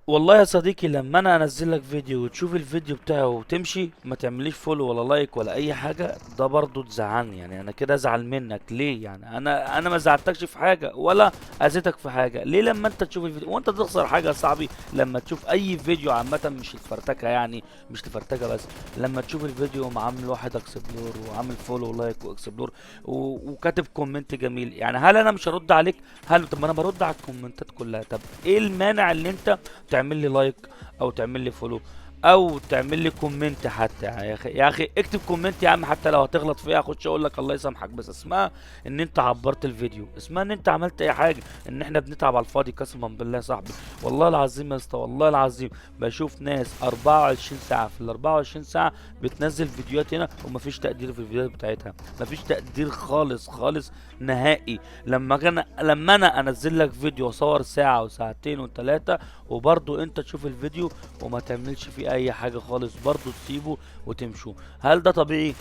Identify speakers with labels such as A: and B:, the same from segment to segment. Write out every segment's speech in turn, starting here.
A: والله يا صديقي لما انا انزل لك فيديو وتشوف الفيديو بتاعه وتمشي ما تعمليش فولو ولا لايك ولا اي حاجه، ده برضو تزعلني. يعني انا كده ازعل منك ليه؟ يعني انا ما زعلتكش في حاجه ولا اذيتك في حاجه. ليه لما انت تشوف الفيديو وانت تخسر حاجه يا صاحبي؟ لما تشوف اي فيديو عامه، مش الفرتكه يعني، مش الفرتكه بس، لما تشوف الفيديو عامل واحد اكسبلور وعامل فولو ولايك واكسبلور وكاتب كومنت جميل، يعني هل انا مش هرد عليك؟ هل طب ما انا برد على الكومنتات كلها. طب ايه المانع ان انت تعمل لي لايك او تعمل لي فولو او تعمل لي كومنت حتى؟ يعني يا اخي اكتب كومنت يا عم، حتى لو هتغلط فيها اخش اقول لك الله يسامحك، بس اسمها ان انت عبرت الفيديو، اسمها ان انت عملت اي حاجه. ان احنا بنتعب على الفاضي قسما بالله يا صاحبي. والله العظيم يا اسطى، والله العظيم بشوف ناس 24 ساعه في ال 24 ساعه بتنزل فيديوهات هنا ومفيش تقدير في الفيديوهات بتاعتها، مفيش تقدير خالص خالص نهائي. لما انا انزل لك فيديو اصور ساعه وساعتين وثلاثه وبرضو انت تشوف الفيديو وما تعملش فيه اي حاجة خالص، برضو تسيبه وتمشوا، هل ده طبيعي؟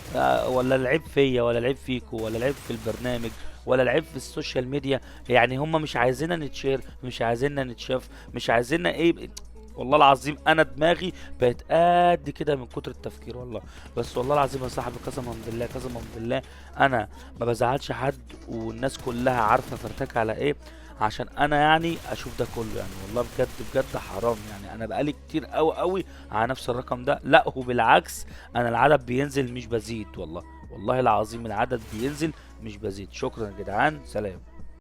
A: ولا العيب فيا ولا العيب فيكو ولا العيب في البرنامج ولا العيب في السوشيال ميديا؟ يعني هم مش عايزيننا نتشير، مش عايزيننا نتشاف، مش عايزيننا ايه؟ والله العظيم انا دماغي بقت قد كده من كتر التفكير والله. بس والله العظيم يا صاحبي، قسما بالله قسما بالله انا ما بزعلش حد، والناس كلها عارفه فرتك على ايه، عشان انا يعني اشوف ده كله. يعني والله بجد بجد حرام، يعني انا بقالي كتير قوي قوي على نفس الرقم ده. لا وبالعكس، انا العدد بينزل مش بزيد والله، والله العظيم العدد بينزل مش بزيد. شكرا يا جدعان، سلام.